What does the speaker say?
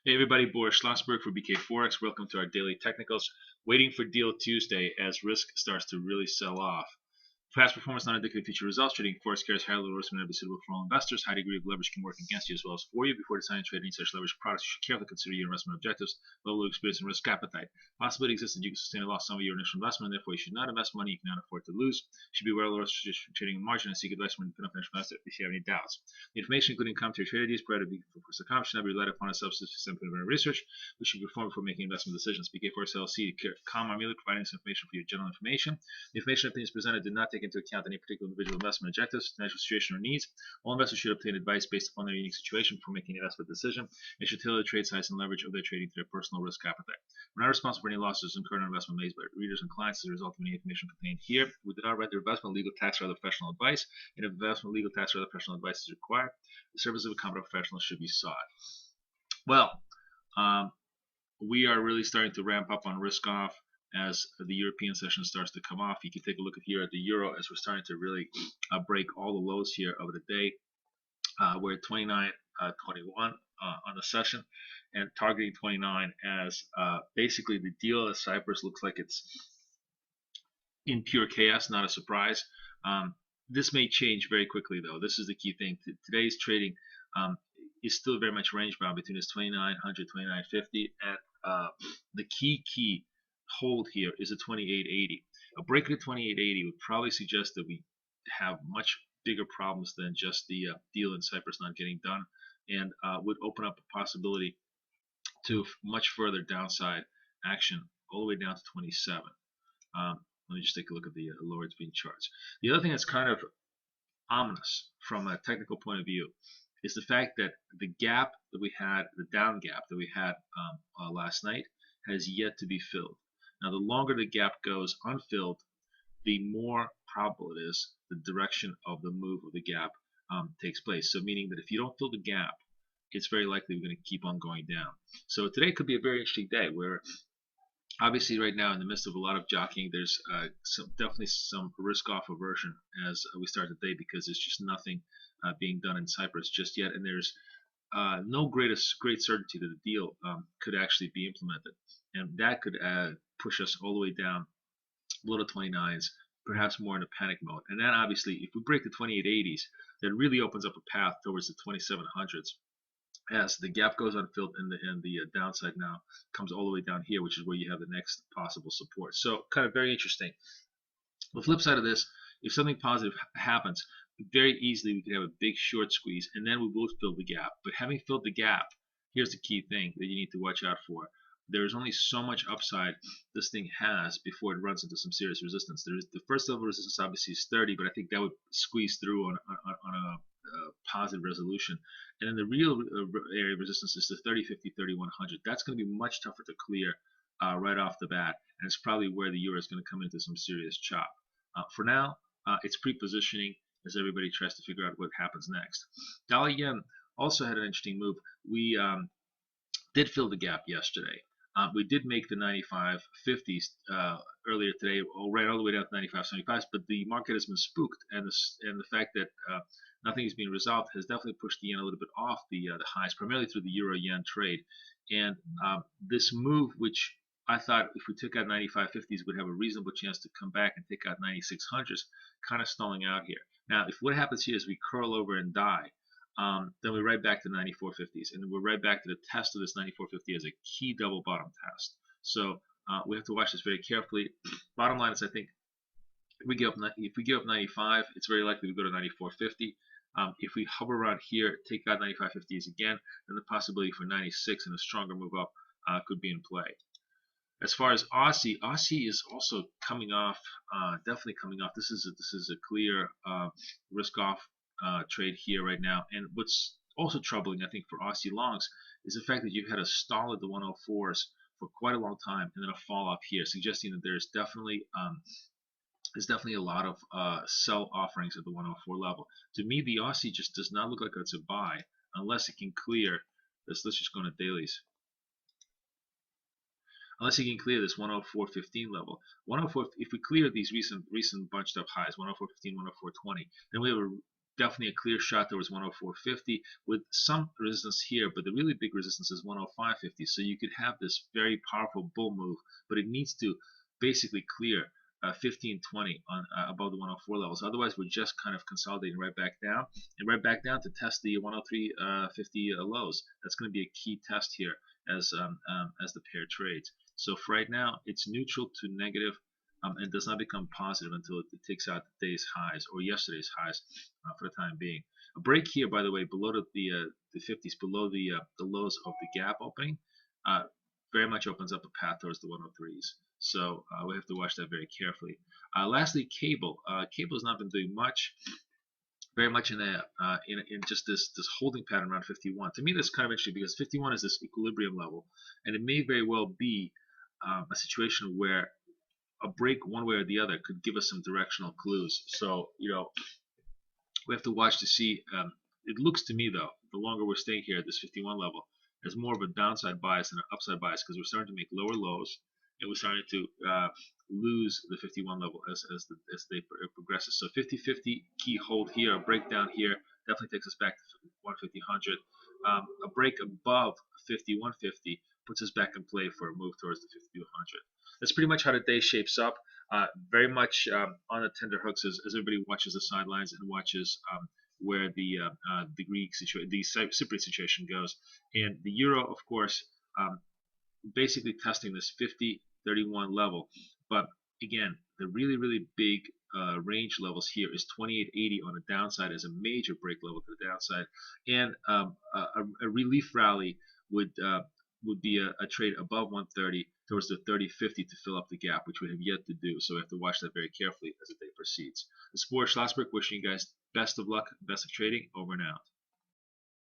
Hey everybody, Boris Schlossberg for BK Forex. Welcome to our daily technicals. Waiting for Deal Tuesday as risk starts to really sell off. Past performance not indicative of future results. Trading Forex carries higher level risk may not be suitable for all investors. High degree of leverage can work against you as well as for you. Before deciding to trade any such leverage products, you should carefully consider your investment objectives, level of experience, and risk appetite. Possibility exists that you can sustain a loss some of your initial investment, and therefore you should not invest money you cannot afford to lose. You should be aware of the risk of trading margin and seek advice when you cannot finish investor if you have any doubts. The information, including commentary trade ideas, provided for the should not be relied upon as substitutes for simple research, which should be performed before making investment decisions. BK Forex LLC, are merely providing this information for your general information. The information and opinions presented do not take into account any particular individual investment objectives, financial situation, or needs. All investors should obtain advice based upon their unique situation before making an investment decision. They should tailor the trade size and leverage of their trading to their personal risk appetite. We're not responsible for any losses incurred on investment made by readers and clients as a result of any information contained here. We do not render investment, legal, tax, or other professional advice. And if investment, legal, tax, or other professional advice is required, the service of a competent professional should be sought. Well, we are really starting to ramp up on risk off as the European session starts to come off. You can take a look here at the euro as we're starting to really break all the lows here of the day. We're at 29.21 on the session and targeting 29 as basically the deal at Cyprus looks like it's in pure chaos, not a surprise. This may change very quickly though. This is the key thing. Today's trading is still very much range bound between this 2900, 2950, and the key hold here is a 2880. A break at 2880 would probably suggest that we have much bigger problems than just the deal in Cyprus not getting done, and would open up a possibility to much further downside action all the way down to 27. Let me just take a look at the lower between charts. The other thing that's kind of ominous from a technical point of view is the fact that the gap that we had, the down gap that we had last night, has yet to be filled. Now, the longer the gap goes unfilled, the more probable it is the direction of the move of the gap takes place. So, meaning that if you don't fill the gap, it's very likely we're going to keep on going down. So today could be a very interesting day where obviously right now in the midst of a lot of jockeying, there's definitely some risk-off aversion as we start the day because there's just nothing being done in Cyprus just yet, and there's no great certainty that the deal could actually be implemented, and that could push us all the way down below the 29s, perhaps more in a panic mode. And then obviously, if we break the 2880s, that really opens up a path towards the 2700s as the gap goes unfilled and the downside now comes all the way down here, which is where you have the next possible support. So kind of very interesting. The flip side of this, if something positive happens, very easily we could have a big short squeeze and then we will fill the gap. But having filled the gap, here's the key thing that you need to watch out for. There's only so much upside this thing has before it runs into some serious resistance. There's the first level of resistance obviously is 30, but I think that would squeeze through on a positive resolution. And then the real area of resistance is the 30, 50, 3100. That's going to be much tougher to clear right off the bat, and it's probably where the euro is going to come into some serious chop. For now, it's pre-positioning as everybody tries to figure out what happens next. Dollar yen also had an interesting move. We did fill the gap yesterday. We did make the 95.50s earlier today, right all the way down to 95.75s, but the market has been spooked, and the fact that nothing is being resolved has definitely pushed the yen a little bit off the highs, primarily through the euro-yen trade. And this move, which I thought if we took out 95.50s would have a reasonable chance to come back and take out 9600s, kind of stalling out here. Now, if what happens here is we curl over and die, then we're right back to 94.50s, and we're right back to the test of this 94.50 as a key double bottom test. So we have to watch this very carefully. Bottom line is, I think if we give up 95, it's very likely we go to 94.50. If we hover around here, take out 95.50s again, then the possibility for 96 and a stronger move up could be in play. As far as Aussie is also coming off, definitely coming off. This is a clear risk-off trade here right now. And what's also troubling, I think, for Aussie longs is the fact that you've had a stall at the 104s for quite a long time and then a fall off here, suggesting that there's definitely a lot of sell offerings at the 104 level. To me, the Aussie just does not look like it's a buy unless it can clear this. Let's just go to dailies. Unless you can clear this 104.15 level. 104, if we clear these recent bunched up highs, 104.15, 104.20, then we have a definitely a clear shot towards 104.50 with some resistance here, but the really big resistance is 105.50. So you could have this very powerful bull move, but it needs to basically clear 15.20 on above the 104 levels. Otherwise, we're just kind of consolidating right back down and right back down to test the 103.50 lows. That's going to be a key test here as the pair trades. So for right now, it's neutral to negative, and does not become positive until it takes out the day's highs or yesterday's highs for the time being. A break here, by the way, below the 50s, below the lows of the gap opening, very much opens up a path towards the 103s. So we have to watch that very carefully. Lastly, cable. Cable has not been doing much. Very much in just this holding pattern around 51. To me, that's kind of interesting because 51 is this equilibrium level, and it may very well be a situation where a break one way or the other could give us some directional clues. So we have to watch to see. It looks to me though, the longer we're staying here at this 51 level, there's more of a downside bias than an upside bias because we're starting to make lower lows and we're starting to lose the 51 level as they progresses. So 50-50 key hold here, a breakdown here definitely takes us back to 150-100. A break above 51.50 puts us back in play for a move towards the 50-100. That's pretty much how the day shapes up. Very much on the tender hooks as everybody watches the sidelines and watches where the Greek situation, the Cypriot situation goes, and the euro, of course, basically testing this 50-31 level. But again, the really big range levels here is 28.80 on the downside as a major break level to the downside, and a relief rally would be a trade above 130 towards the 30.50 to fill up the gap, which we have yet to do. So we have to watch that very carefully as the day proceeds. This is Boris Schlossberg wishing you guys best of luck, best of trading. Over and out.